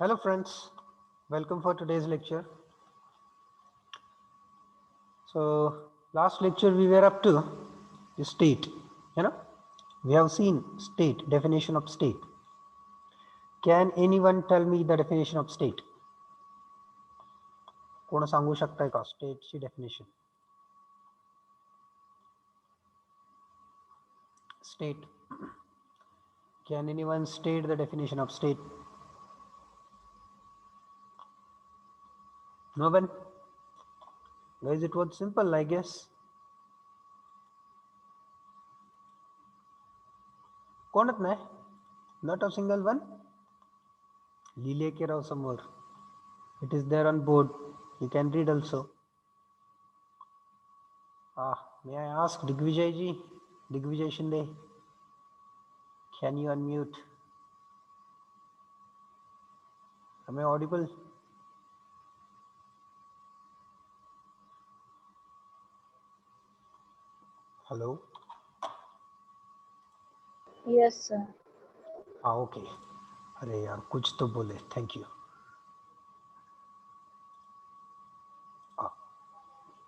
Hello friends, welcome for today's lecture. So last lecture we were up to the state, we have seen state, definition of state. Can anyone tell me the definition of state? कोण सांगू शकताय का स्टेटची definition? State. Can anyone state the definition of state? No one? Guys, it was simple, I guess. कोणच नाही? Not a single one? लिहिले की राव समोर. It is there on board. You can read also. May I ask Digvijay ji, Digvijay Shinde, can you unmute? Am I audible? Hello? Yes, sir. Okay. अरे यार कुछ तो बोले. Thank you.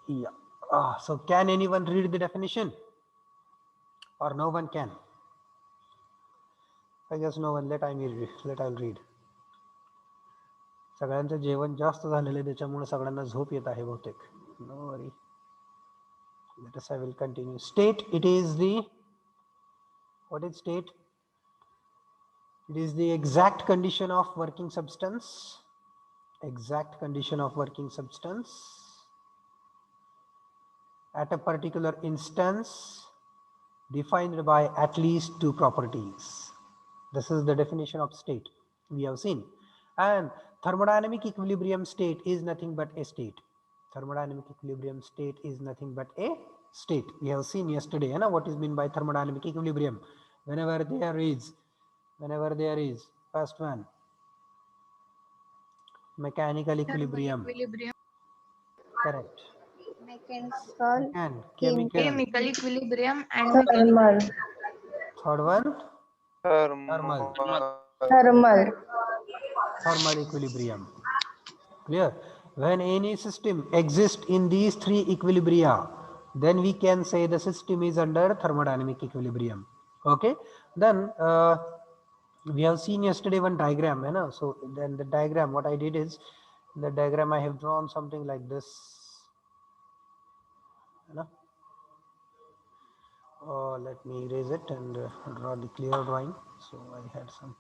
Yeah. So can anyone read the definition? Or no one can? I guess no one. Let I'll read. सगळ्यांचं जेवण जास्त झालेलं आहे त्याच्यामुळे सगळ्यांना झोप येत आहे बहुतेक. No worry. Let us I will continue. State, it is the, what is state? It is the exact condition of working substance. Exact condition of working substance at a particular instance defined by at least two properties. This is the definition of state we have seen. And thermodynamic equilibrium state is nothing but a state. Thermodynamic equilibrium state is nothing but a state. We have seen yesterday, what is meant by thermodynamic equilibrium. Whenever there is first one, mechanical equilibrium. Correct. Mechanical, Chemical equilibrium, and thermal. Third one, Thermal. thermal equilibrium. Clear? When any system exists in these three equilibria, then we can say the system is under thermodynamic equilibrium. Okay, then we have seen yesterday one diagram, so then the diagram, what I did is, in the diagram I have drawn something like this, let me erase it and draw the clear drawing. So I had some.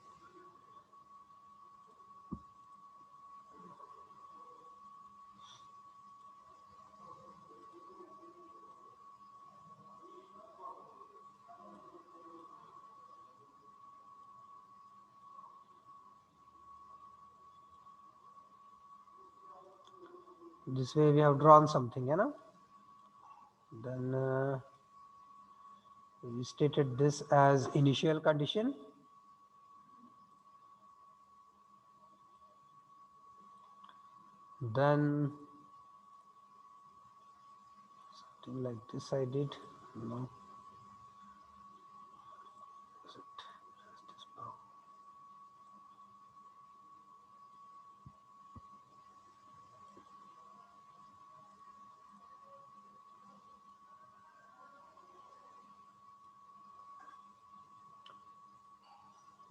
This way we have drawn something, then we stated this as initial condition. Then something like this I did. No.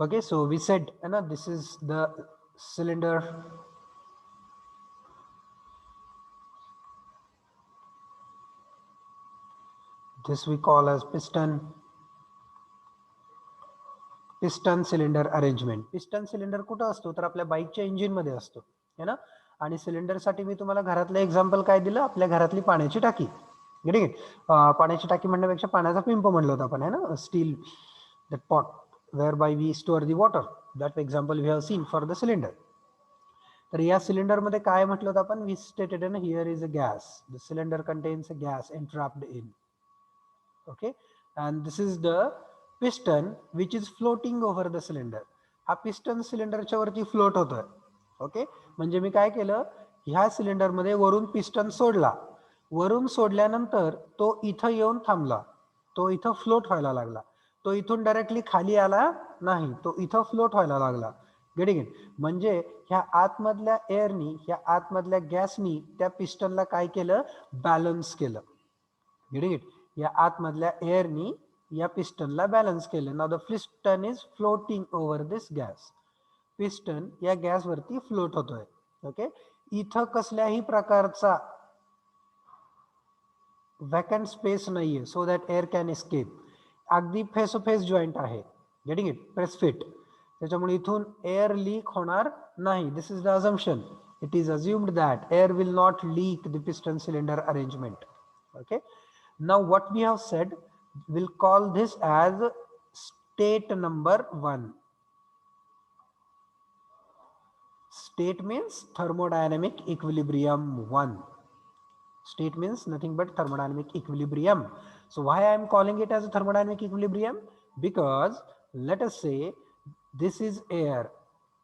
Okay, so we said, this is the cylinder. This we call as piston cylinder arrangement. Piston cylinder कुठं असतो तर आपल्या बाईकच्या engine मध्ये असतो, है ना. आणि सिलेंडर साठी मी तुम्हाला घरातलं एक्झाम्पल काय दिलं, आपल्या घरातली पाण्याची टाकी. ठीक आहे, पाण्याची टाकी म्हणण्यापेक्षा पाण्याचा पिंप म्हणलं होतं आपण, है ना, steel that pot whereby we store the water. That example we have seen for the cylinder. तर या सिलेंडर मध्ये काय म्हटलं होतं आपण, we stated here is a gas. The cylinder contains a gas entrapped in. Okay, and this is the piston which is floating over the cylinder. हा piston सिलेंडरच्या वरती फ्लोट होतोय. ओके, म्हणजे मी काय केलं, ह्या सिलेंडर मध्ये वरून पिस्टन सोडला, वरून सोडल्यानंतर तो इथं येऊन थांबला, तो इथं फ्लोट व्हायला लागला. तो इथून डायरेक्टली खाली आला नाही, तो इथं फ्लोट व्हायला लागला. Getting it. म्हणजे ह्या आतमधल्या एअरनी, ह्या आतमधल्या गॅसनी त्या पिस्टनला काय केलं, बॅलन्स केलं. Getting it. या आतमधल्या एअरनी या पिस्टनला बॅलन्स केलं. Now the piston is floating over this gas. Piston या गॅस वरती फ्लोट होतोय. ओके. इथं कसल्याही प्रकारचा वॅकंट स्पेस नाहीये so that air can escape. अगदी फेस टू फेस जॉईंट आहे. Getting it. Press fit. त्याच्यामुळे इथून एअर लीक होणार नाही. This is the assumption. It is assumed that air will not leak the piston cylinder arrangement. Okay. Now what we have said, will call this as state number 1. State means thermodynamic equilibrium 1. State means nothing but thermodynamic equilibrium. So why I am calling it as a thermodynamic equilibrium? Because let us say this is air.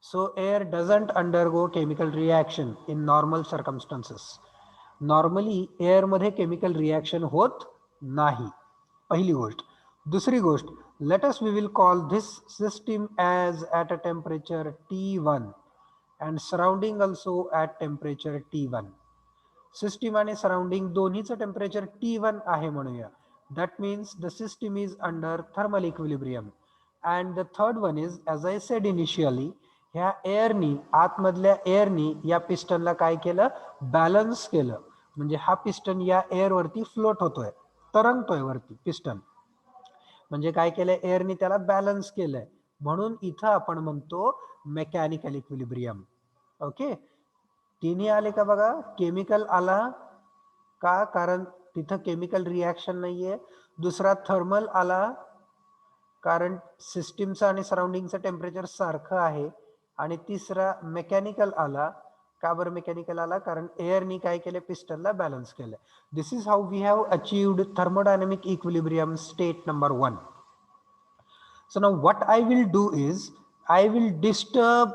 So air doesn't undergo chemical reaction in normal circumstances. Normally air मध्ये chemical reaction होत नाही. पहिली गोष्ट. दुसरी गोष्ट, let us we will call this system as at a temperature T1 and surrounding also at temperature T1. System आणि surrounding दोन्हीचं temperature T1 आहे म्हणूया. That means the system is under thermal equilibrium. And the third one is, as I said initially, ह्या एअरनी, आतमधल्या एअरनी या पिस्टनला काय केलं, balance केलं. म्हणजे हा पिस्टन या एअरवरती फ्लोट होतोय, तरंगतोय वरती पिस्टन. म्हणजे काय केलंय, एअरनी त्याला बॅलन्स केलंय. म्हणून इथं आपण म्हणतो मेकॅनिकल इक्विलिब्रियम. ओके. तिन्ही आले का बघा. केमिकल आला का, कारण तिथं केमिकल रिॲक्शन नाहीये. दुसरा थर्मल आला कारण सिस्टीमचं आणि सराउंडिंगचं टेम्परेचर सारखं आहे. आणि तिसरा मेकॅनिकल आला का. बरं मेकॅनिकल आला कारण एअरनी काय केलं, पिस्टनला बॅलन्स केलं. This is how we have achieved thermodynamic equilibrium state number 1. So now what I will do is I will disturb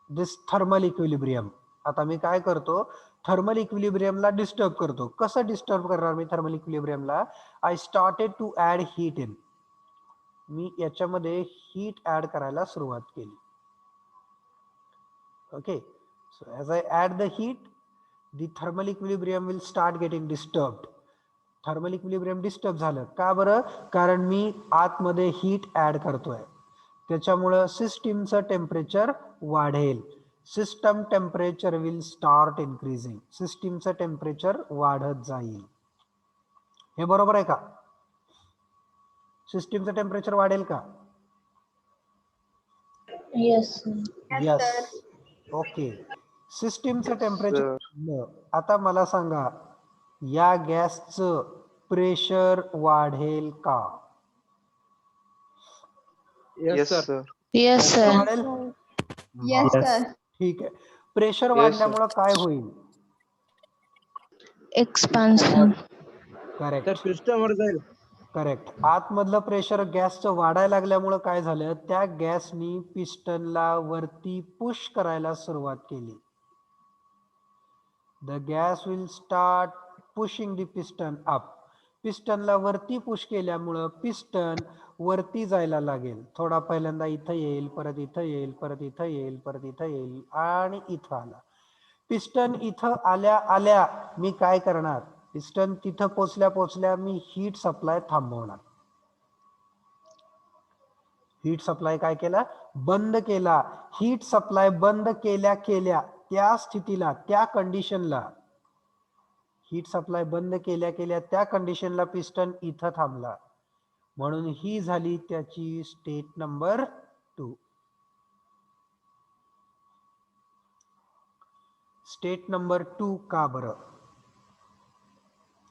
this thermal equilibrium. आता मी काय करतो, थर्मल इक्विलिब्रियमला डिस्टर्ब करतो. कसं डिस्टर्ब करणार मी थर्मल इक्विलिब्रियमला? I started to add heat in. मी याच्यामध्ये हीट ऍड करायला सुरुवात केली. Okay. So as I add the heat, the thermal equilibrium will start getting disturbed. Thermal equilibrium disturb झालं का बरं, कारण मी आतमध्ये हीट ऍड करतोय. त्याच्यामुळं सिस्टीमचं टेम्परेचर वाढेल. System temperature will start increasing. सिस्टीमचं टेम्परेचर वाढत जाईल. हे बरोबर आहे का? सिस्टीमचं टेम्परेचर वाढेल का? Yes, sir. यस. ओके. सिस्टीमचं टेम्परेचर. आता मला सांगा, या गॅसचं प्रेशर वाढेल का? Yes, sir. Yes, sir. वाढेल? Yes, sir. ठीक आहे. प्रेशर Yes, वाढल्यामुळं काय होईल? Expansion. करेक्ट. सिस्टमवर जाईल. करेक्ट. आतमधलं प्रेशर गॅसचं वाढायला लागल्यामुळं काय झालं, त्या गॅसनी पिस्टनला वरती पुश करायला सुरुवात केली. The gas will start pushing the piston up. पिस्टनला वरती पुश केल्यामुळं पिस्टन वरती जायला लागेल. थोडा पहिल्यांदा इथं येईल, परत इथं येईल, परत इथं येईल, परत इथं येईल आणि इथं आला. पिस्टन इथं आल्या आल्या मी काय करणार, पिस्टन तिथं पोचल्या मी हीट सप्लाय थांबवणार. हीट सप्लाय काय केला, बंद केला. हीट सप्लाय बंद केल्या केल्या त्या स्थितीला, त्या कंडिशनला, हीट सप्लाय बंद केल्या केल्या त्या कंडिशनला पिस्टन इथं थांबला. म्हणून ही झाली त्याची स्टेट नंबर 2. स्टेट नंबर 2 का बरं?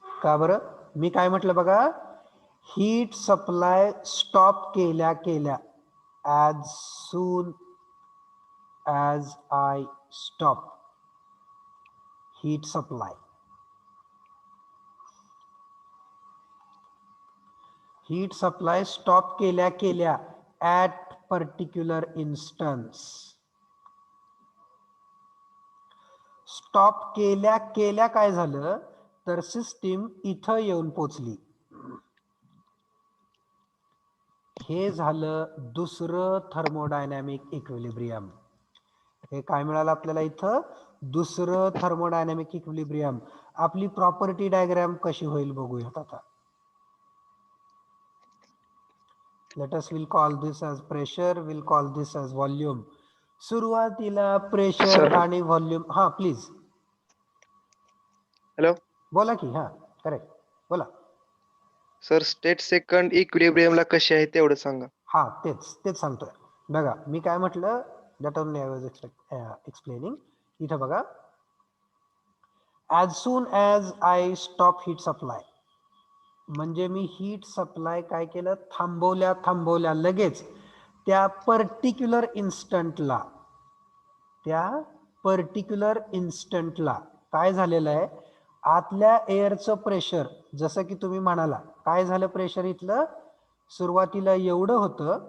का बरं? मी काय म्हटलं बघा, हीट सप्लाय स्टॉप केल्या केल्या, as soon as I stop heat supply, heat supply stop केल्या केल्या ॲट पर्टिक्युलर इन्स्टन्स. स्टॉप केल्या केल्या काय झालं, तर सिस्टीम इथं येऊन पोचली. हे झालं दुसरं थर्मोडायनॅमिक इक्विलिब्रियम. हे काय मिळालं आपल्याला इथं? दुसरं थर्मोडायनॅमिक इक्विलिब्रियम. आपली प्रॉपर्टी डायग्राम कशी होईल बघूयात आता. Let us will call this as pressure, will call this as volume. सुरुवातीला प्रेशर Sir. आणि व्हॉल्यूम. हा प्लीज हॅलो बोला की. हा करेक्ट, बोला. सर, स्टेट सेकंड इक्विलिब्रियमला कशी आहे तेवढं सांगा. हा तेच सांगतोय. बघा मी काय म्हटलं, that only I was explaining. इथं बघा, as soon as I stop heat supply, म्हणजे मी हीट सप्लाय काय केलं, थांबवल्या लगेच त्या पर्टिक्युलर इन्स्टंटला काय झालेलं आहे, आतल्या एअरचं प्रेशर, जसं की तुम्ही म्हणाला काय झालं प्रेशर इथलं, सुरुवातीला एवढं होतं,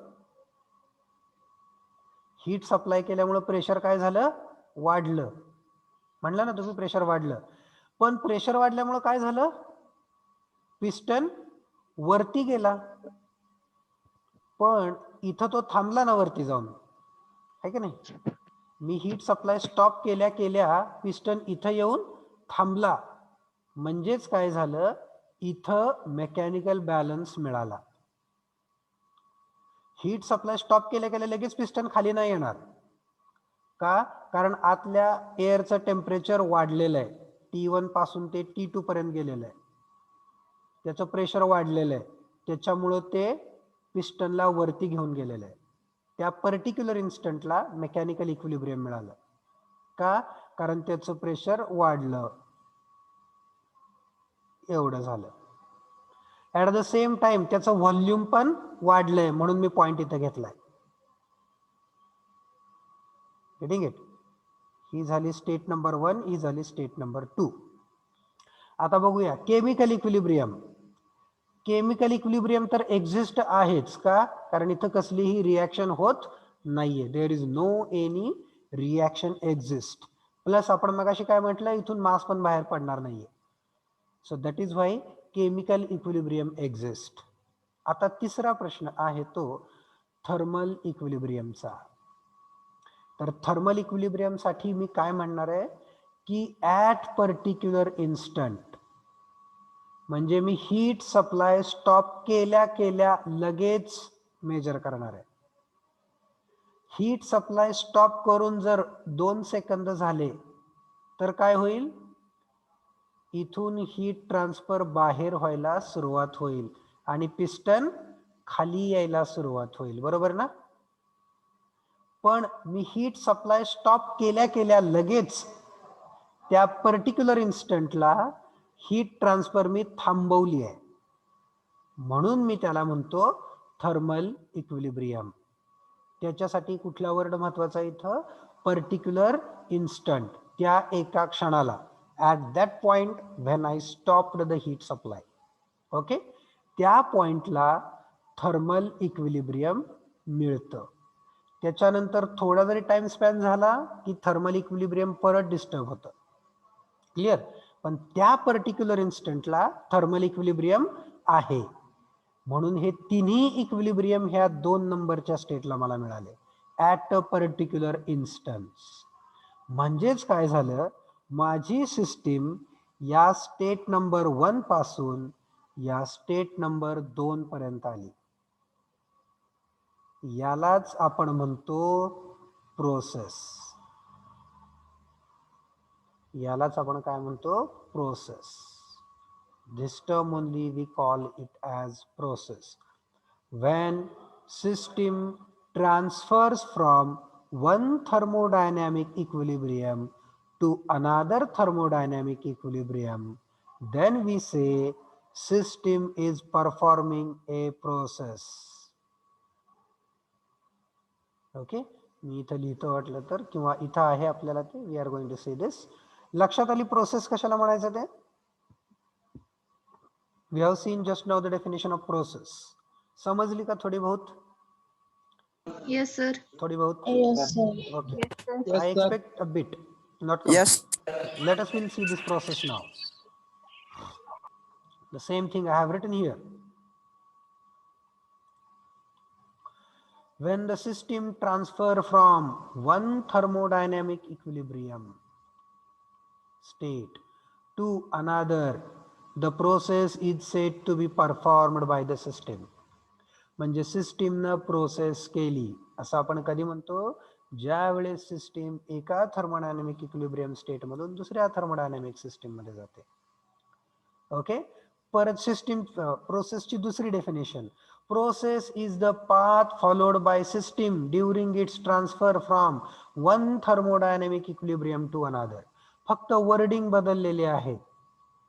हीट सप्लाय केल्यामुळे प्रेशर काय झालं, वाढलं. म्हणलं ना तुम्ही प्रेशर वाढलं. पण प्रेशर वाढल्यामुळे काय झालं, पिस्टन वरती गेला. पण इथं तो थांबला ना वरती जाऊन, आहे की नाही. मी हीट सप्लाय स्टॉप केल्या पिस्टन इथं येऊन थांबला, म्हणजेच काय झालं, इथं मेकॅनिकल बॅलन्स मिळाला. हीट सप्लाय स्टॉप केल्या लगेच पिस्टन खाली नाही येणार. का? कारण आतल्या एअरचं टेम्परेचर वाढलेलं आहे. T1 पासून ते T2 पर्यंत गेलेलं आहे. त्याचं प्रेशर वाढलेलं आहे, त्याच्यामुळं ते पिस्टनला वरती घेऊन गेलेलं आहे. त्या पर्टिक्युलर इन्स्टंटला मेकॅनिकल इक्विलिब्रियम मिळालं. का? कारण त्याचं प्रेशर वाढलं, एवढं झालं. ॲट द सेम टाइम त्याचं व्हॉल्यूम पण वाढलंय, म्हणून मी पॉइंट इथं घेतलाय. Getting it? ही झाली स्टेट नंबर 1, ही झाली स्टेट नंबर 2. आता बघूया केमिकल इक्विलिब्रियम. केमिकल इक्विलिब्रियम तर एक्झिस्ट आहेच. का? कारण इथं कसलीही रिॲक्शन होत नाहीये. There is no any reaction exist. Plus आपण मगाशी काय म्हटलं, इथून मास पण बाहेर पडणार नाहीये. So that is why chemical equilibrium exist. आता तिसरा प्रश्न आहे तो थर्मल इक्विलिब्रियमचा. तर थर्मल इक्विलिब्रियम साठी मी काय म्हणणार आहे की ॲट पर्टिक्युलर इन्स्टंट, म्हणजे मी हीट सप्लाय स्टॉप केल्या लगेच मेजर करणार आहे. हीट सप्लाय स्टॉप करून जर 2 सेकंद झाले तर काय होईल, इथून हीट ट्रान्सफर बाहेर व्हायला सुरुवात होईल आणि पिस्टन खाली यायला सुरुवात होईल. बरोबर ना? पण मी हीट सप्लाय स्टॉप केल्या लगेच त्या पर्टिक्युलर इन्स्टंटला हीट ट्रान्सफर मी थांबवली आहे, म्हणून मी त्याला म्हणतो थर्मल इक्विलिब्रियम. त्याच्यासाठी कुठला वर्ड महत्वाचा इथं, पर्टिक्युलर इन्स्टंट, त्या एका क्षणाला, at that point when I stopped the heat supply. Okay, त्या पॉइंटला थर्मल इक्विलिब्रियम मिळतं. त्याच्यानंतर थोडा जरी टाइम स्पॅन झाला की थर्मल इक्विलिब्रियम परत डिस्टर्ब होतं. क्लिअर? पण त्या पर्टिक्युलर इन्स्टंटला थर्मल इक्विलिब्रियम आहे, म्हणून हे तिन्ही इक्विलिब्रियम ह्या 2 नंबरच्या स्टेटला मला मिळाले, ॲट अ पर्टिक्युलर इन्स्टन्स. म्हणजेच काय झालं, माझी सिस्टीम या स्टेट नंबर 1 पासून या स्टेट नंबर 2 पर्यंत आली. यालाच आपण म्हणतो प्रोसेस. यालाच आपण काय म्हणतो, process. This term only we call it as process. When system transfers from one thermodynamic equilibrium to another thermodynamic equilibrium, then we say system is performing a process. Okay, मी इथं लिहितो वाटलं तर, किंवा इथं आहे आपल्याला ते, we are going to say this. लक्षात आली प्रोसेस कशाला म्हणायचं ते? We have seen just now the definition of process. समझली का थोड़ी बहुत? Yes, sir. थोड़ी बहुत? Yes, sir. Okay. Yes, sir. I expect a bit, not complete. Yes. Let us will see this process now. The same thing I have written here. when the system transfer from one thermodynamic equilibrium state to another, the process is said to be performed by the system. म्हणजे सिस्टीमनं process केली असं आपण कधी म्हणतो, ज्या वेळेस system एका thermodynamic equilibrium state मधून दुसऱ्या थर्मोडायनामिक सिस्टीम मध्ये जाते. ओके, परत सिस्टीम प्रोसेसची दुसरी definition, process is the path followed by system during its transfer from one thermodynamic equilibrium to another. फक्त वर्डिंग बदललेले आहेत.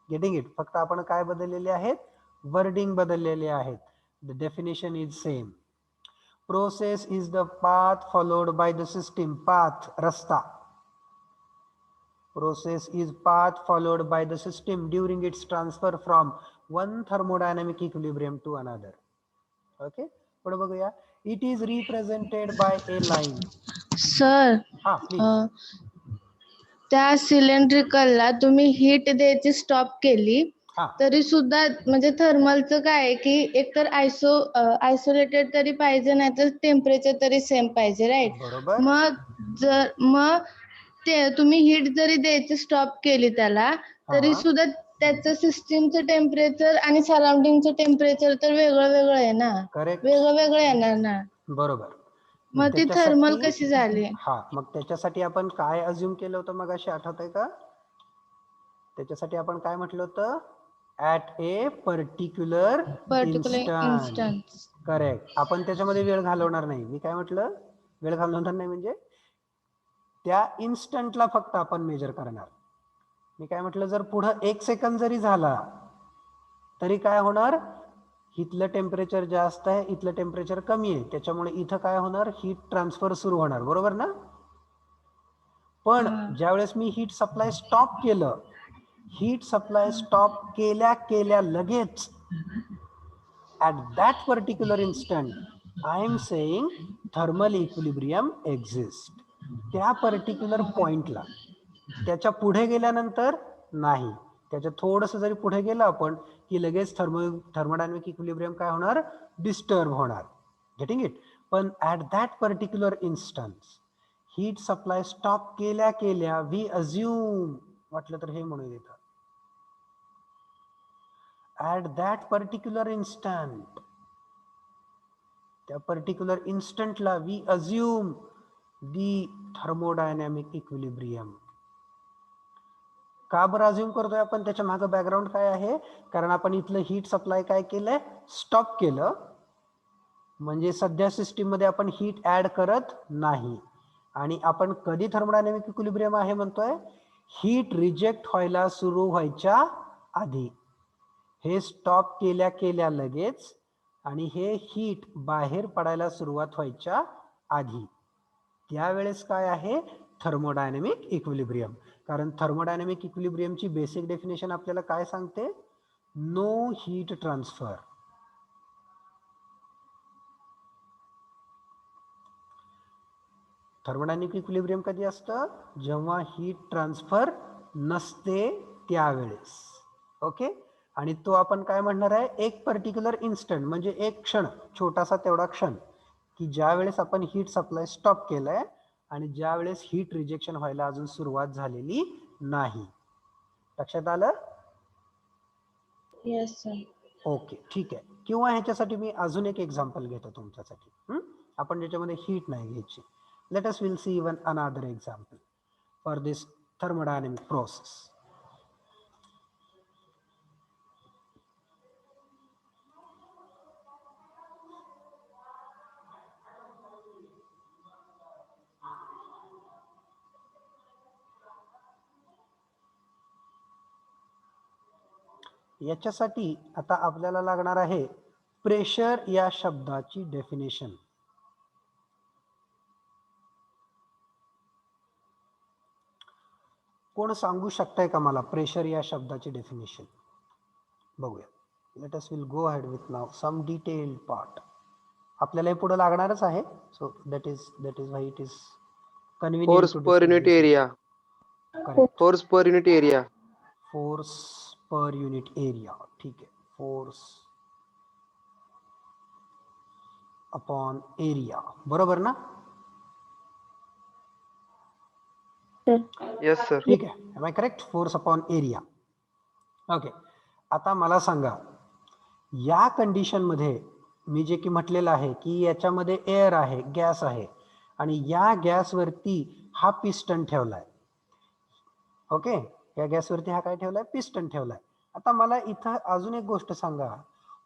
Getting it? फक्त आपण काय बदललेले आहेत? वर्डिंग बदललेले आहेत. The definition is same. Process is the path followed by the system. Path, rasta. Process is path followed by the system during its transfer from one thermodynamic equilibrium to another. Okay? पुढे बघूया. It is represented by a line. Sir हा, please. त्या सिलेंड्रिकलला तुम्ही heat द्यायची stop केली हा, तरी सुद्धा म्हणजे थर्मलचं काय आहे की एकतर आयसोलेटेड तरी पाहिजे, नाहीतर टेम्परेचर तरी सेम पाहिजे, राईट? बरोबर. मग ते तुम्ही हीट जरी द्यायची स्टॉप केली त्याला तरी हा. सुद्धा त्याचं सिस्टीमचं टेम्परेचर आणि सराउंडिंगचं टेम्परेचर तर वेगळं वेगळं आहे ना, करेक्ट. वेगळं वेगळं येणार ना. बरोबर. मग ती थर्मल कशी झाली? हा, मग त्याच्यासाठी आपण काय अज्युम केलं होतं मग अशी आठवतंय का? त्याच्यासाठी आपण काय म्हटलं होतं? At A particular instant. Correct. आपण त्याच्यामध्ये वेळ घालवणार नाही. मी काय म्हटलं? वेळ घालवणार नाही म्हणजे त्या इन्स्टंटला फक्त आपण मेजर करणार. मी काय म्हटलं? जर पुढं 1 सेकंद जरी झाला तरी काय होणार? इथलं टेम्परेचर जास्त आहे, इथलं टेम्परेचर कमी आहे, त्याच्यामुळे इथं काय होणार? हीट ट्रान्सफर सुरू होणार. बरोबर ना? पण ज्यावेळेस मी हीट सप्लाय स्टॉप केलं, हीट सप्लाय स्टॉप केल्या केल्या लगेच at that particular instant I am saying thermal equilibrium exists. त्या पर्टिक्युलर पॉइंटला. त्याच्या पुढे गेल्यानंतर नाही. त्याच्या थोडंसं जरी पुढे गेलं आपण की लगेच थर्मोडायनामिक इक्विलिब्रियम काय होणार? डिस्टर्ब होणार. Getting it? पण at that particular instance heat supply stop केल्या केल्या वी अज्युम, म्हटलं तर हे म्हणून येतं, at that particular instant, त्या पर्टिक्युलर इन्स्टंटला we assume the thermodynamic equilibrium. का बरं अज्युम करतोय आपण? त्याच्या मागे बॅकग्राऊंड काय आहे? कारण आपण इथलं हीट सप्लाय काय केलंय? स्टॉप केलं. म्हणजे सध्या सिस्टीम मध्ये आपण हीट ऍड करत नाही. आणि आपण कधी थर्मोडायनामिक इक्विलिब्रियम आहे म्हणतोय? हीट रिजेक्ट व्हायला सुरू व्हायच्या आधी. हे स्टॉप केल्या केल्या लगेच आणि हे हीट बाहेर पडायला सुरुवात व्हायच्या आधी. त्यावेळेस काय आहे? Thermodynamic equilibrium. कारण थर्मोडायनामिक इक्विलिब्रियमची बेसिक डेफिनेशन आपल्याला काय सांगते? No heat transfer. Thermodynamic equilibrium कधी असतं? जेव्हा हीट ट्रान्सफर नसते त्यावेळेस. ओके. आणि तो आपण काय म्हणणार आहे? एक पर्टिक्युलर इन्स्टंट, म्हणजे एक क्षण, छोटासा तेवढा क्षण की ज्या वेळेस आपण हीट सप्लाय स्टॉप केलाय आणि ज्या वेळेस हीट रिजेक्शन व्हायला अजून सुरुवात झालेली नाही. लक्षात आलं? Yes sir. ओके, ठीक आहे. किंवा ह्याच्यासाठी मी अजून एक एक्झाम्पल घेतो तुमच्यासाठी. आपण ज्याच्यामध्ये हीट नाही घ्यायची. Late us will see even another example for this thermodynamic process. याच्यासाठी आता आपल्याला लागणार आहे प्रेशर या शब्दाची डेफिनेशन. कोण सांगू शकताय का मला प्रेशर या शब्दाची डेफिनेशन? बघूया. Let us will go ahead with now some detailed part. आपल्याला हे पुढे लागणारच आहे. So that is why it is convenient force to per discuss unit this. Area. Correct. Force per unit area. Force per unit area. ठीक आहे. Force upon area, बरोबर ना? Yes sir. ठीक आहे, am I correct? Force upon area. Okay, आता मला सांगा, या कंडिशन मध्ये मी जे की म्हटलेलं आहे की याच्यामध्ये एअर आहे, गॅस आहे, आणि या गॅसवरती हा पिस्टन ठेवलाय. ओके, या गॅसवरती हा काय ठेवलाय? पिस्टन ठेवलाय. आता मला इथं अजून एक गोष्ट सांगा,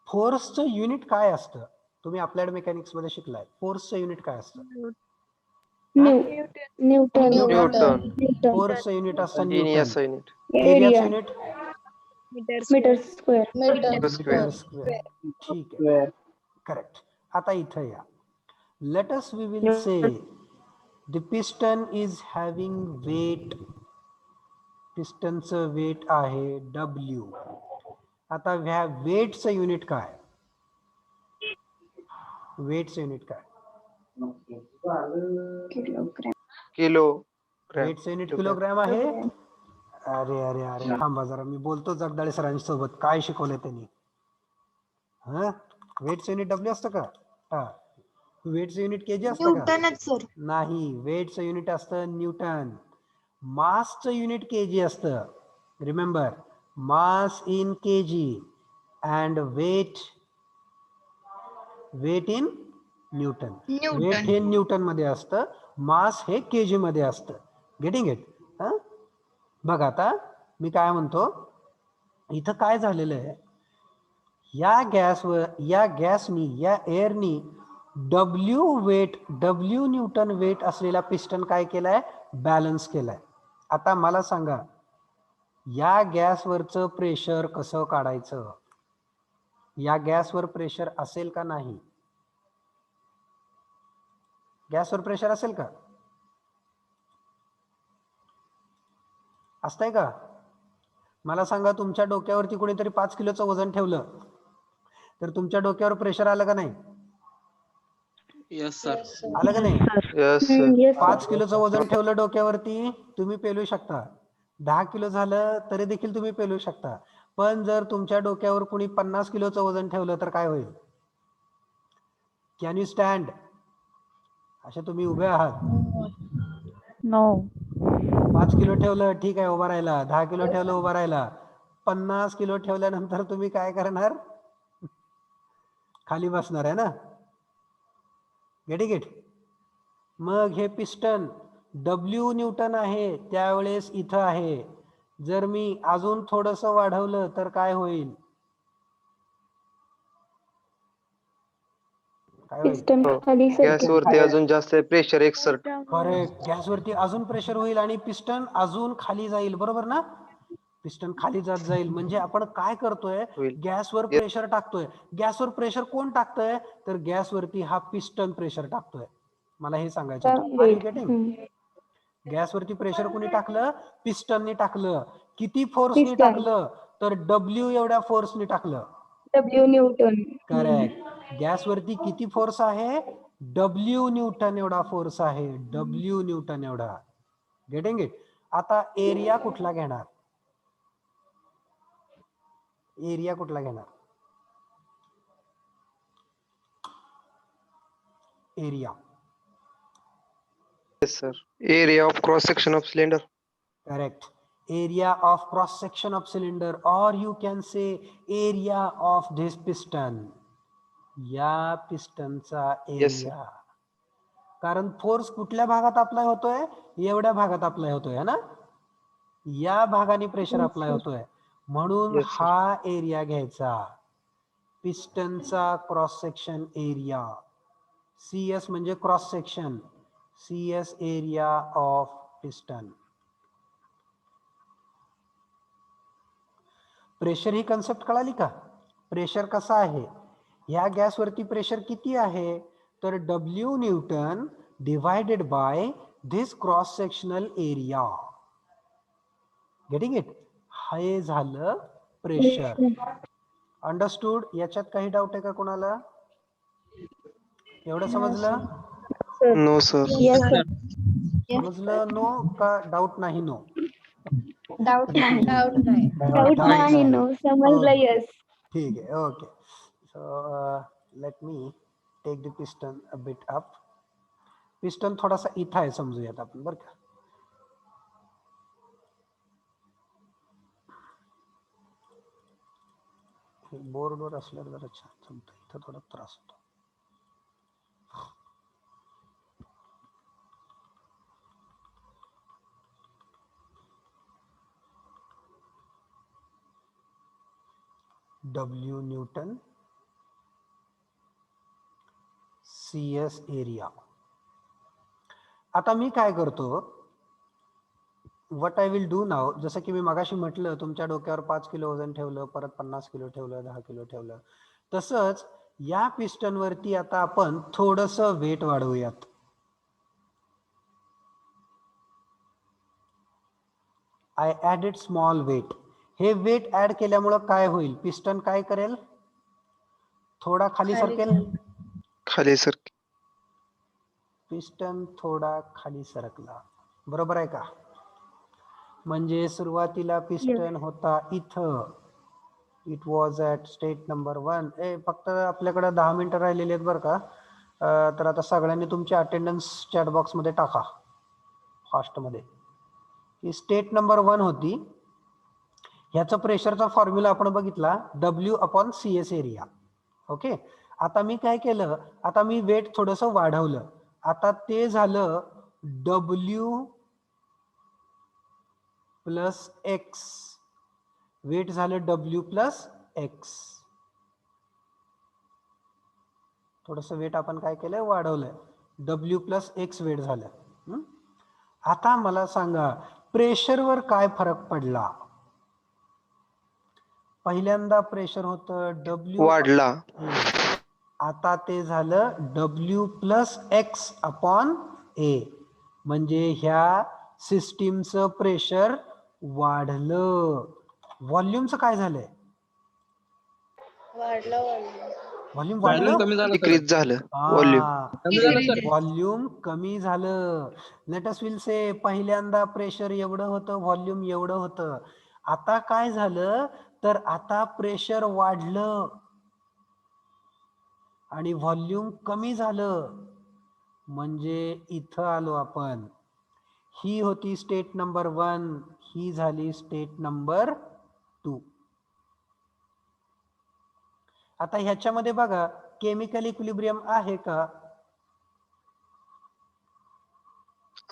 फोर्सचं युनिट काय असतं? तुम्ही अप्लाइड मेकॅनिक्स मध्ये शिकलाय, फोर्सचं युनिट काय असतं? न्यूटन. न्यूटन. फोर्सचं युनिट असतं इन न्यूटन. S unit. एरियाचं unit meter square. Meter square. Square. ठीक आहे, करेक्ट. आता इथं या, let us we will say the piston is having weight. पिस्टनचं वेट आहे W. आता ह्या वेटचं युनिट काय? वेटचं युनिट काय? किलो. वेटचं युनिट किलोग्रॅम आहे. अरे अरे अरे थांबा जरा, मी बोलतो जगदाळे सरांसोबत, काय शिकवलंय त्यांनी. हा, वेटचं युनिट W असतं का? हा, वेटचं युनिट केजी असतं का? सर. नाही, वेटचं युनिट असतं न्यूटन. मासचं युनिट केजी असतं. Remember, mass in KG and weight in newton. Weight हे न्यूटन मध्ये असतं, मास हे केजी मध्ये असतं. Getting it? बघ आता मी काय म्हणतो, इथं काय झालेलं आहे, या गॅसवर, या गॅसनी, या एअरनी W न्यूटन वेट असलेला पिस्टन काय केलाय? बॅलन्स केलाय. आता मला सांगा, या गॅसवरचं प्रेशर कसं काढायचं? या गॅसवर प्रेशर असेल का नाही? गॅसवर प्रेशर असेल का? असतंय का? मला सांगा, तुमच्या डोक्यावरती कोणीतरी 5 किलोचं वजन ठेवलं तर तुमच्या डोक्यावर प्रेशर आलं का नाही? Yes sir. आलं का नाही? Yes sir. 5 किलोचं वजन ठेवलं डोक्यावरती, तुम्ही पेलू शकता. 10 किलो झालं तरी देखील तुम्ही पेलू शकता. पण जर तुमच्या डोक्यावर कोणी 50 किलोचं वजन ठेवलं तर काय होईल? Can you stand? असे तुम्ही उभे आहात. नो. 5 किलो ठेवलं, ठीक आहे, उभा राहिला. 10 किलो ठेवलं, उभा राहिला. 50 किलो ठेवल्यानंतर तुम्ही काय करणार? खाली बसणार आहे ना? Getting it? मग हे पिस्टन W न्यूटन आहे, त्यावेळेस इथं आहे. जर मी अजून थोडंसं वाढवलं तर काय होईल? काय होईल? गॅसवरती अजून जास्त प्रेशर एक्सर्ट. करेक्ट, गॅसवरती अजून प्रेशर होईल आणि पिस्टन अजून खाली जाईल, बरोबर ना? पिस्टन खाली जात जाईल. म्हणजे आपण काय करतोय? होईल. गॅसवर प्रेशर टाकतोय. गॅसवर प्रेशर कोण टाकतोय? तर गॅसवरती हा पिस्टन प्रेशर टाकतोय. मला हे सांगायचं होतं. Are you getting? गॅसवरती प्रेशर कोणी टाकलं? पिस्टननी टाकलं. किती फोर्सनी टाकलं? तर W एवढ्या फोर्सनी टाकलं. W Newton. करेक्ट. गॅसवरती किती फोर्स आहे? W न्यूटन एवढा फोर्स आहे. W न्यूटन एवढा. Getting it? आता एरिया कुठला घेणार? एरिया कुठला घेणार? Area. Yes sir. Area of cross section of cylinder. Correct. Area of cross section of cylinder, or you can say area of this piston. या पिस्टनचा Yes, sir. Area. कारण force कुठल्या भागात apply होतोय? एवढ्या भागात अप्लाय होतोय, है ना? या भागाने प्रेशर अप्लाय होतोय, म्हणून Yes, sir. हा एरिया घ्यायचा. पिस्टनचा क्रॉस सेक्शन एरिया. CS म्हणजे cross section. CS area of piston. Pressure he concept कळाली का? प्रेशर कसा आहे? या गॅसवरती प्रेशर किती आहे? तर W Newton divided by this cross sectional area. Getting it? हे झालं प्रेशर. अंडरस्टूड? याच्यात काही डाऊट आहे का कोणाला? एवढं समजलं? No sir. समजलं? नो का डाऊट नाही? नो डाऊट नाही. डाऊट नाही. नो समजलं. यस. ठीक आहे. Okay. So let me take the piston a bit up. Piston थोडासा इथं आहे समजूयात आपण बरं का. बोर्डवर असल्यावर जरा छान जमतं, इथं थोडा त्रास होतो. W Newton CS area. आता मी काय करतो, व्हॉट आय विल डू नाव, जसं की मी मगाशी म्हटलं तुमच्या डोक्यावर 5 किलो वजन ठेवलं, परत 50 किलो ठेवलं, 10 किलो ठेवलं, तसंच या पिस्टन वरती आता आपण थोडंसं वेट वाढवूयात. I added small weight. हे वेट ऍड केल्यामुळं काय होईल, पिस्टन काय करेल, थोडा खाली सरकेल. खाली सर. पिस्टन थोडा खाली सरकला, बरोबर आहे का. म्हणजे सुरुवातीला पिस्टन होता इथं, it was at state number 1. फक्त आपल्याकडे 10 मिनिटं राहिलेली आहेत बरं का. तर आता सगळ्यांनी तुमची अटेंडन्स चॅट बॉक्समध्ये टाका फास्टमध्ये. ही स्टेट नंबर 1 होती. ह्याचा प्रेशरचा फॉर्म्युला आपण बघितला, W/CS एरिया. ओके. आता मी काय केलं, आता मी वेट थोडंसं वाढवलं. आता ते झालं W प्लस एक्स. वेट झालं W प्लस एक्स. थोडंसं वेट आपण काय केलंय, वाढवलंय. W प्लस एक्स वेट झालं. आता मला सांगा प्रेशरवर काय फरक पडला. पहिल्यांदा प्रेशर होतं W, वाढला. आता ते झालं W प्लस एक्स अपॉन ए. म्हणजे ह्या सिस्टीमचं प्रेशर वाढलं. व्हॉल्यूमचं काय झालंय, व्हॉल्यूम व्हॉल्यूम वाढलं, कमी झालं सर. डिक्रीज झालं व्हॉल्यूम. कमी झालं सर. व्हॉल्यूम कमी झालं. लेट अस विल से पहिल्यांदा प्रेशर एवढं होतं, व्हॉल्यूम एवढं होतं. आता काय झालं, तर आता प्रेशर वाढलं आणि व्हॉल्यूम कमी झालं. म्हणजे इथं आलो आपण. ही होती स्टेट नंबर 1, ही झाली स्टेट नंबर 2. आता ह्याच्यामध्ये बघा केमिकल इक्विलिब्रियम आहे का,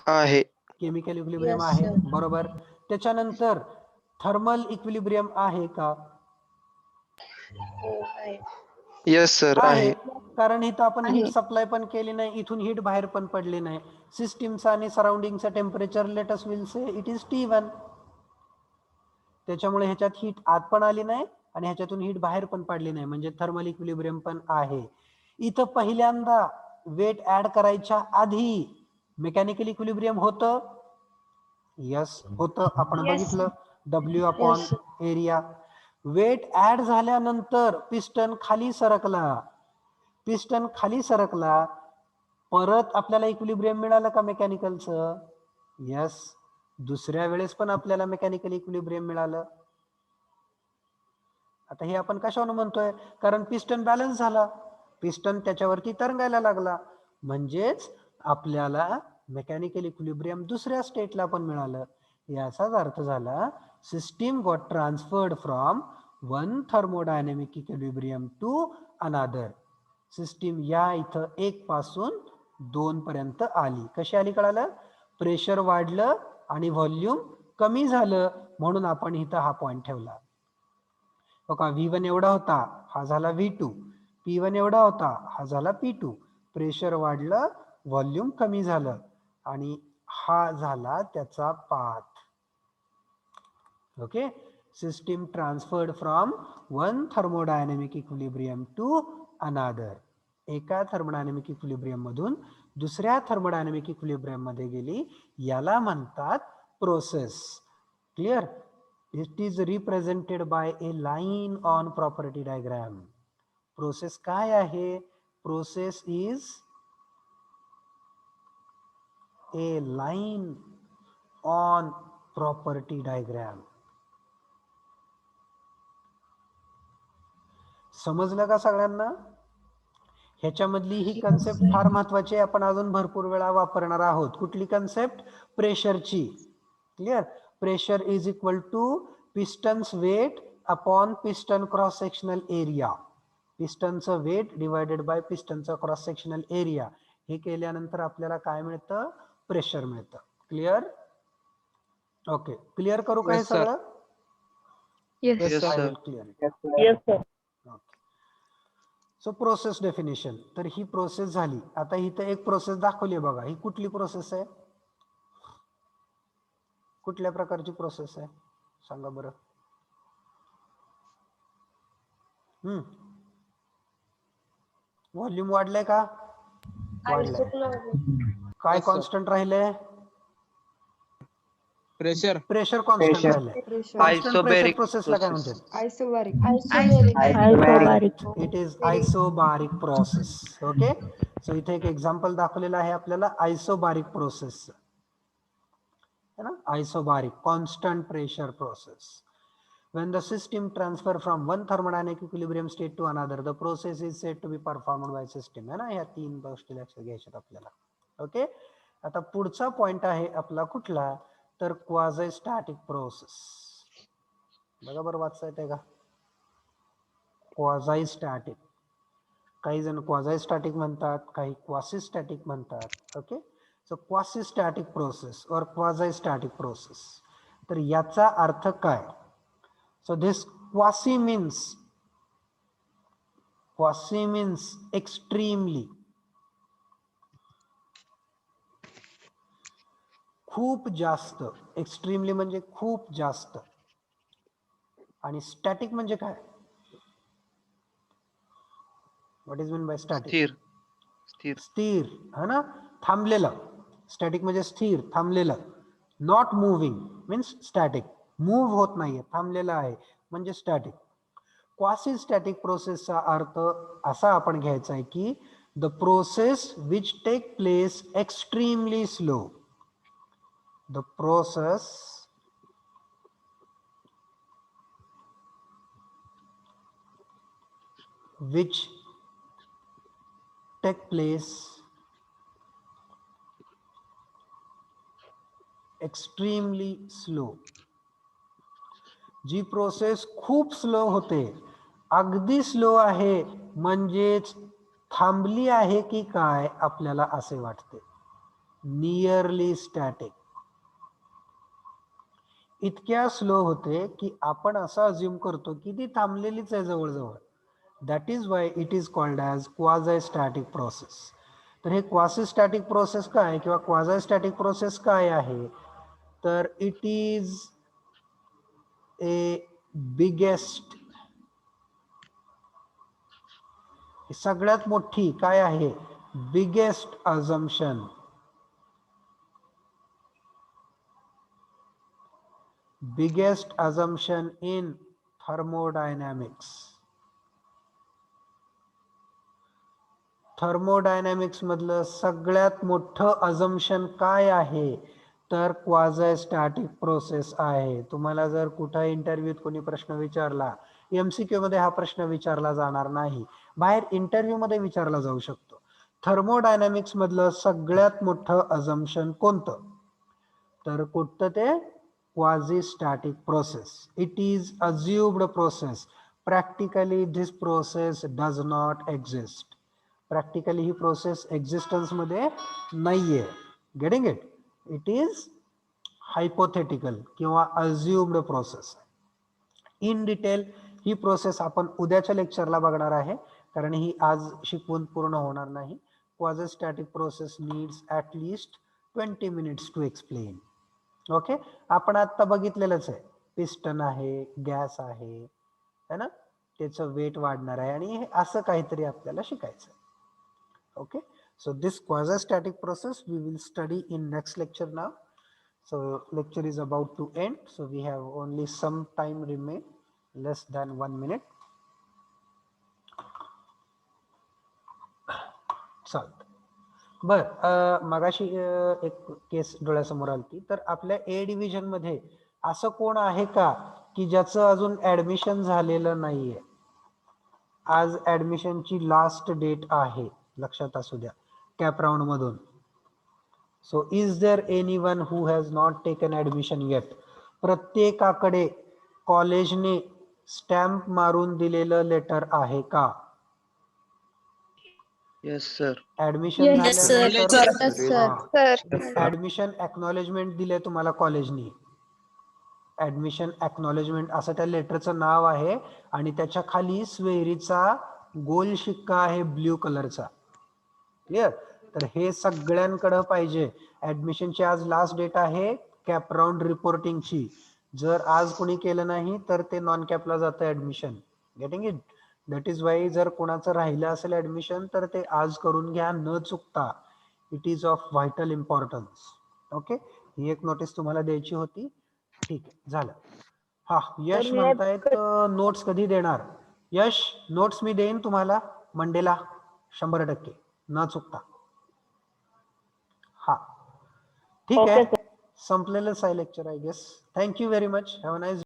आहे. केमिकल इक्विलिब्रियम आहे, बरोबर. त्याच्यानंतर थर्मल इक्विलिब्रियम आहे का, यस सर आहे. कारण इथं आपण हीट सप्लाय पण केली नाही, इथून हीट बाहेर पण पडली नाही. सिस्टीमचं आणि सराउंडिंगचं temperature let us will say it is T1. त्याच्यामुळे ह्याच्यात हीट आत पण आली नाही आणि ह्याच्यातून हीट बाहेर पण पडली नाही, म्हणजे थर्मल इक्विलिब्रियम पण आहे. इथं पहिल्यांदा वेट ऍड करायच्या आधी मेकॅनिकल इक्विलिब्रियम होतं, यस होतं, आपण बघितलं W/, एरिया. वेट ऍड झाल्यानंतर पिस्टन खाली सरकला, पिस्टन खाली सरकला, परत आपल्याला इक्विलिब्रियम मिळालं का मेकॅनिकलचं, यस. दुसऱ्या वेळेस पण आपल्याला मेकॅनिकल इक्विलिब्रियम मिळालं. आता हे आपण कशावर म्हणतोय, कारण पिस्टन बॅलन्स झाला, पिस्टन त्याच्यावरती तरंगायला लागला, म्हणजेच आपल्याला मेकॅनिकल इक्विलिब्रियम दुसऱ्या स्टेटला पण मिळालं. याचाच अर्थ झाला system got transferred from one thermodynamic equilibrium to another. System या इथं 1 पासून 2 पर्यंत आली. कशी आली कळालं, प्रेशर वाढलं आणि व्हॉल्यूम कमी झालं, म्हणून आपण इथं हा पॉइंट ठेवला. बघा V1 एवढा होता, हा झाला V2. P1 एवढा होता, हा झाला P2. प्रेशर वाढलं, व्हॉल्यूम कमी झालं आणि हा झाला त्याचा path. Okay. System transferred from one thermodynamic equilibrium to another. एका थर्मोडायनेमिक इक्विलिब्रियम मधून दुसऱ्या थर्मोडायनेमिक इक्विलिब्रियम मध्ये गेली, याला म्हणतात process. Clear. It is represented by A line on property diagram. Process काय आहे, process is a line on property diagram. समजलं का सगळ्यांना. ह्याच्यामधली ही कन्सेप्ट फार महत्वाची आहे, आपण अजून भरपूर वेळा वापरणार आहोत. कुठली कन्सेप्ट? प्रेशरची. क्लिअर? Pressure is equal to piston's weight upon piston cross sectional area. पिस्टनचं वेट डिवायडेड बाय पिस्टनचा क्रॉस सेक्शनल एरिया. हे केल्यानंतर आपल्याला काय मिळतं? प्रेशर मिळतं. क्लिअर? ओके, क्लिअर करू का हे Yes, sir. सगळं? Yes. Yes, I sir. will clear it. Yes, sir. So process definition. तर ही प्रोसेस झाली. आता इथं एक प्रोसेस दाखवली बघा. ही कुठली प्रोसेस आहे? कुठल्या प्रकारची प्रोसेस आहे सांगा बरं. व्हॉल्यूम वाढलंय का? वाढलंय. काय Yes, sir. कॉन्स्टंट राहिलंय? Pressure. प्रेशर कॉन्स्टंट राहिलंय. कॉन्स्टंट प्रेशर Isobaric प्रोसेसला काय process. म्हणतात? Isobaric. It is isobaric process. Okay, so इथे एक एक्झाम्पल दाखवलेलं आहे आपल्याला आयसोबारिक प्रोसेस, है ना? Isobaric constant pressure process. When the system transfer from one thermodynamic equilibrium state to another, the process is said to be performed by system. है ना? ह्या तीन गोष्टी लक्षात घ्यायच्यात आपल्याला. ओके, आता पुढचा पॉइंट आहे आपला कुठला? तर क्वाझी स्टॅटिक प्रोसेस. बघा बरं वाचता येते का? क्वाझी स्टॅटिक. काही जण क्वाझी स्टॅटिक म्हणतात, काही क्वासी स्टॅटिक म्हणतात. Okay, so quasi static process और क्वाझी स्टॅटिक प्रोसेस. तर याचा अर्थ काय? So this quasi means extremely. खूप जास्त. एक्स्ट्रीमली म्हणजे खूप जास्त. आणि स्टॅटिक म्हणजे काय? What is mean by static? स्थिर. स्थिर. स्थिर, है ना? थांबलेलं. स्टॅटिक म्हणजे स्थिर, थांबलेलं. Not moving means static. Move होत नाहीये, थांबलेलं आहे म्हणजे स्टॅटिक. क्वासी स्टॅटिक प्रोसेसचा अर्थ असा आपण घ्यायचा आहे की the process which take place extremely slow. द प्रोसेस which take place extremely slow. जी प्रोसेस खूप स्लो होते, अगदी स्लो आहे, म्हणजेच थांबली आहे की काय आपल्याला असे वाटते. Nearly static. इतक्या स्लो होते की आपण असं अज्युम करतो की ती थांबलेलीच आहे जवळजवळ. That is why it is called as quasi static process. तर हे क्वासी स्टॅटिक प्रोसेस काय किंवा क्वाझी स्टॅटिक प्रोसेस काय आहे? तर इट इज ए बिगेस्ट, सगळ्यात मोठी काय आहे? Biggest assumption. Biggest assumption in thermodynamics. Thermodynamics मधलं सगळ्यात मोठं अझम्पशन काय आहे? तर क्वाझी स्टॅटिक प्रोसेस आहे. तुम्हाला जर कुठं इंटरव्ह्यूत कोणी प्रश्न विचारला, MCQ मध्ये हा प्रश्न विचारला जाणार नाही, बाहेर इंटरव्ह्यू मध्ये विचारला जाऊ शकतो. थर्मोडायनॅमिक्स मधलं सगळ्यात मोठं अझम्पशन कोणतं? तर कुठतं ते? Quasi static process. It is assumed process. Practically this process does not exist. Practically ही प्रोसेस एक्झिस्टन्स मध्ये नाहीये. Getting it? It is hypothetical किंवा अज्युम्ड प्रोसेस. इन डिटेल ही प्रोसेस आपण उद्याच्या लेक्चरला बघणार आहे, कारण ही आज शिकवून पूर्ण होणार नाही. Quasi static process needs at least 20 minutes to explain. Okay, आपण आता बघितलेलंच आहे. पिस्टन आहे, गॅस आहे, है ना? त्याचं वेट वाढणार आहे आणि असं काहीतरी आपल्याला शिकायचं आहे. Okay, so this quasi-static process we will study in next lecture now. So lecture is about to end, so we have only some time remain, less than 1 minute. चालतं. बर, मगाशी एक केस डोळ्यासमोर आलती. तर आपल्या A डिव्हिजन मध्ये असं कोण आहे का की ज्याचं अजून ऍडमिशन झालेलं नाहीये? आज ऍडमिशनची लास्ट डेट आहे, लक्षात असू द्या, कॅप राऊंड मधून. So is there anyone who has not taken admission yet? प्रत्येकाकडे कॉलेजने स्टॅम्प मारून दिलेलं लेटर आहे का? Yes sir. Admission Yes, sir. झाल्यानंतर Yes, sir. ऍडमिशन एक्नॉलेजमेंट दिले तुम्हाला कॉलेजनी. ऍडमिशन एक्नॉलेजमेंट असं त्या लेटरचं नाव आहे आणि त्याच्या खाली स्वेरीचा गोल शिक्का आहे ब्ल्यू कलरचा. क्लिअर? तर हे सगळ्यांकडे पाहिजे. ऍडमिशनची आज लास्ट डेट आहे कॅप राऊंड रिपोर्टिंगची. जर आज कोणी केलं नाही तर ते नॉन कॅपला जातं admission. Getting it? That is Y जर कोणाचं राहिलं असेल ऍडमिशन तर ते आज करून घ्या न चुकता. It is of vital importance. Okay, ही एक नोटीस तुम्हाला द्यायची होती. ठीक आहे, झालं. हा, यश म्हणतायत नोट्स कधी देणार? यश, नोट्स मी देईन तुम्हाला मंडेला 100% न चुकता. हा, ठीक आहे. संपलेलंच आहे lecture I guess. Thank you very much. Have a nice